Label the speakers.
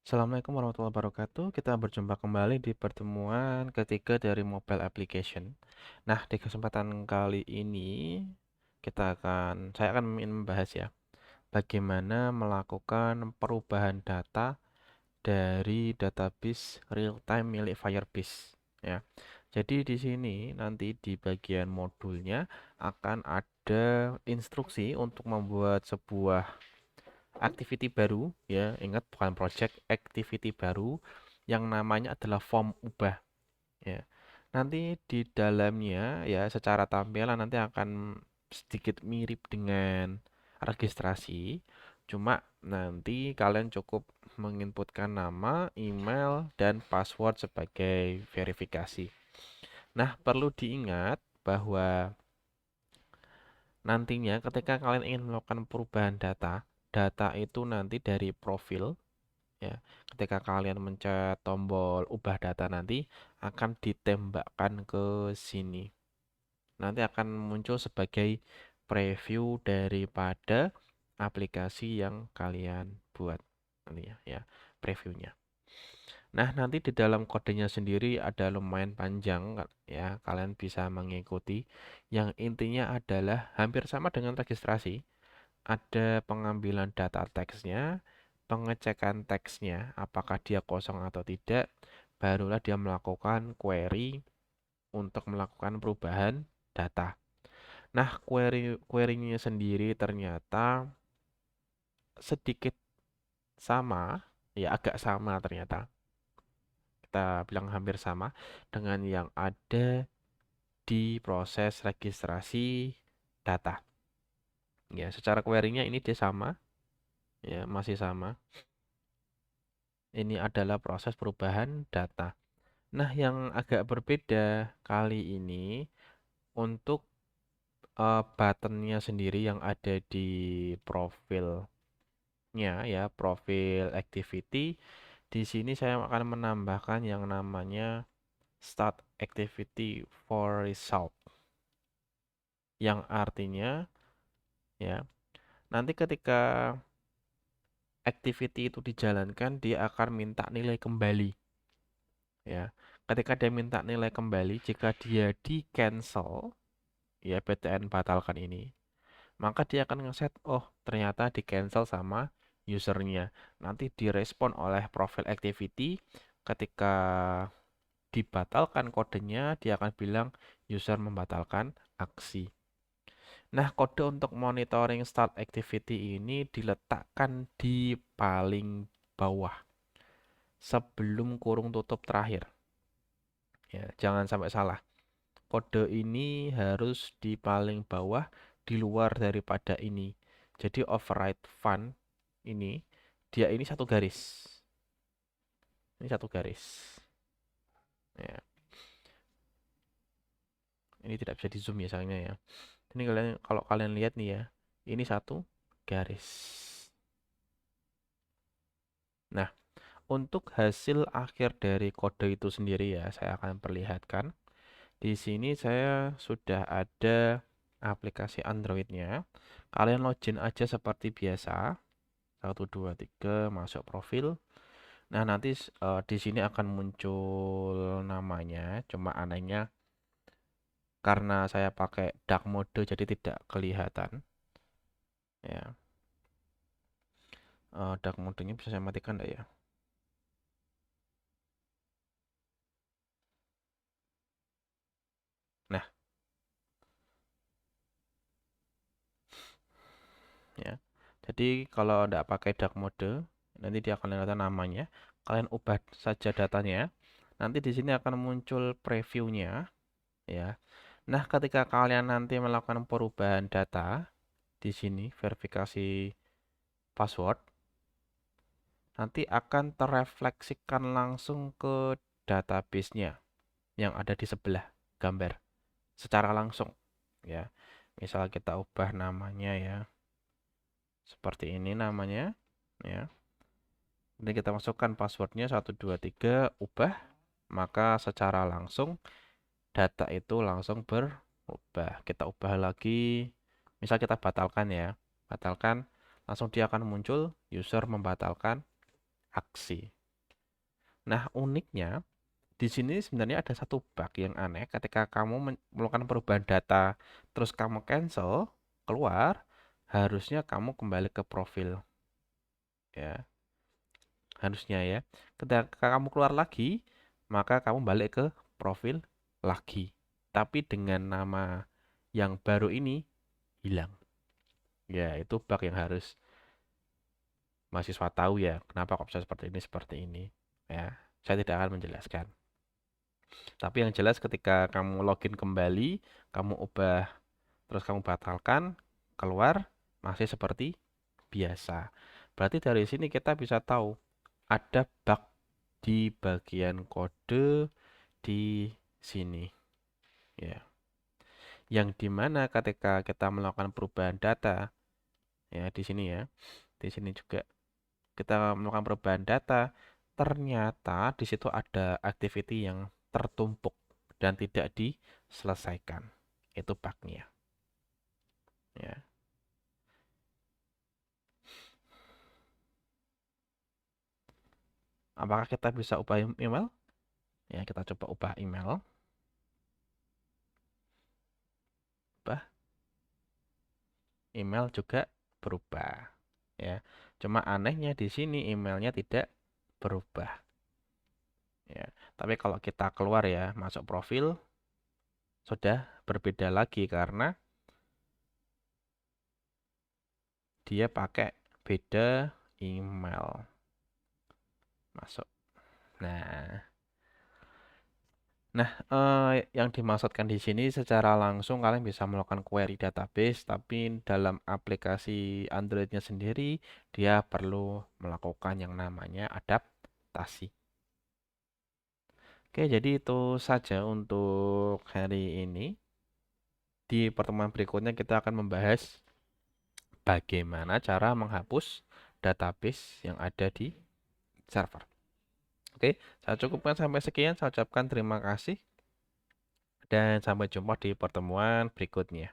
Speaker 1: Assalamualaikum warahmatullahi wabarakatuh. Kita berjumpa kembali di pertemuan ketiga dari mobile application. Nah, di kesempatan kali ini saya akan ingin membahas ya, bagaimana melakukan perubahan data dari database real time milik Firebase ya. Jadi di sini nanti di bagian modulnya akan ada instruksi untuk membuat sebuah activity baru ya, ingat bukan project, activity baru yang namanya adalah form ubah ya. Nanti di dalamnya ya secara tampilan nanti akan sedikit mirip dengan registrasi, cuma nanti kalian cukup menginputkan nama, email, dan password sebagai verifikasi. Nah, perlu diingat bahwa nantinya ketika kalian ingin melakukan perubahan data, data itu nanti dari profil ya. Ketika kalian mencet tombol ubah data nanti akan ditembakkan ke sini. Nanti akan muncul sebagai preview daripada aplikasi yang kalian buat nanti ya, previewnya. Nah, nanti di dalam kodenya sendiri ada lumayan panjang ya, kalian bisa mengikuti. Yang intinya adalah hampir sama dengan registrasi. Ada pengambilan data teksnya, pengecekan teksnya, apakah dia kosong atau tidak, barulah dia melakukan query untuk melakukan perubahan data. Nah, query-nya sendiri ternyata sedikit sama, ya agak sama ternyata. Kita bilang hampir sama dengan yang ada di proses registrasi data. Ya, secara query-nya ini dia sama, ya masih sama. Ini adalah proses perubahan data. Nah, yang agak berbeda kali ini untuk buttonnya sendiri yang ada di profilnya ya, profil activity. Di sini saya akan menambahkan yang namanya start activity for result. Yang artinya ya, nanti ketika activity itu dijalankan dia akan minta nilai kembali ya. Ketika dia minta nilai kembali, jika dia di cancel ya PTN batalkan ini, maka dia akan ngeset, oh ternyata di cancel sama usernya. Nanti direspon oleh profil activity, ketika dibatalkan kodenya, dia akan bilang user membatalkan aksi. Nah, kode untuk monitoring start activity ini diletakkan di paling bawah sebelum kurung tutup terakhir. Ya, jangan sampai salah. Kode ini harus di paling bawah di luar daripada ini. Jadi override fun ini dia ini satu garis. Ini satu garis. Ya, ini tidak bisa di zoom ya sayangnya ya. Ini kalian kalau kalian lihat nih ya, ini satu garis. Nah, untuk hasil akhir dari kode itu sendiri ya, saya akan perlihatkan. Di sini saya sudah ada aplikasi Android-nya. Kalian login aja seperti biasa. 1, 2, 3 masuk profil. Nah, nanti di sini akan muncul namanya. Cuma anehnya karena saya pakai dark mode jadi tidak kelihatan. Ya, dark mode-nya bisa saya matikan enggak ya? Nah, ya. Jadi kalau enggak pakai dark mode, nanti dia akan kelihatan namanya. Kalian ubah saja datanya. Nanti di sini akan muncul previewnya, ya. Nah, ketika kalian nanti melakukan perubahan data di sini verifikasi password, nanti akan terefleksikan langsung ke database-nya yang ada di sebelah gambar secara langsung, ya. Misal kita ubah namanya ya, seperti ini namanya, ya. Nanti kita masukkan passwordnya 1, 2, 3, ubah, maka secara langsung data itu langsung berubah. Kita ubah lagi, misal kita batalkan ya, batalkan, langsung dia akan muncul user membatalkan aksi. Nah, uniknya di sini sebenarnya ada satu bug yang aneh ketika kamu melakukan perubahan data terus kamu cancel keluar, harusnya kamu kembali ke profil ya. Harusnya ya. Ketika kamu keluar lagi, maka kamu balik ke profil lagi. Tapi dengan nama yang baru ini hilang. Ya, itu bug yang harus mahasiswa tahu ya. Kenapa kok bisa seperti ini. Ya, saya tidak akan menjelaskan. Tapi yang jelas ketika kamu login kembali, kamu ubah, terus kamu batalkan, keluar, masih seperti biasa. Berarti dari sini kita bisa tahu ada bug di bagian kode di sini. Ya. Yang dimana ketika kita melakukan perubahan data, ya di sini ya, di sini juga kita melakukan perubahan data, ternyata di situ ada activity yang tertumpuk dan tidak diselesaikan. Itu bugnya. Ya. Apakah kita bisa ubah email? Ya, kita coba ubah email. Ubah email juga berubah. Ya. Cuma anehnya di sini emailnya tidak berubah. Ya. Tapi kalau kita keluar ya, masuk profil, sudah berbeda lagi karena dia pakai beda email. Masuk. Nah, yang dimaksudkan di sini secara langsung kalian bisa melakukan query database, tapi dalam aplikasi Android-nya sendiri dia perlu melakukan yang namanya adaptasi. Oke, jadi itu saja untuk hari ini. Di pertemuan berikutnya kita akan membahas bagaimana cara menghapus database yang ada di server. Oke, saya cukupkan sampai sekian. Saya ucapkan terima kasih dan sampai jumpa di pertemuan berikutnya.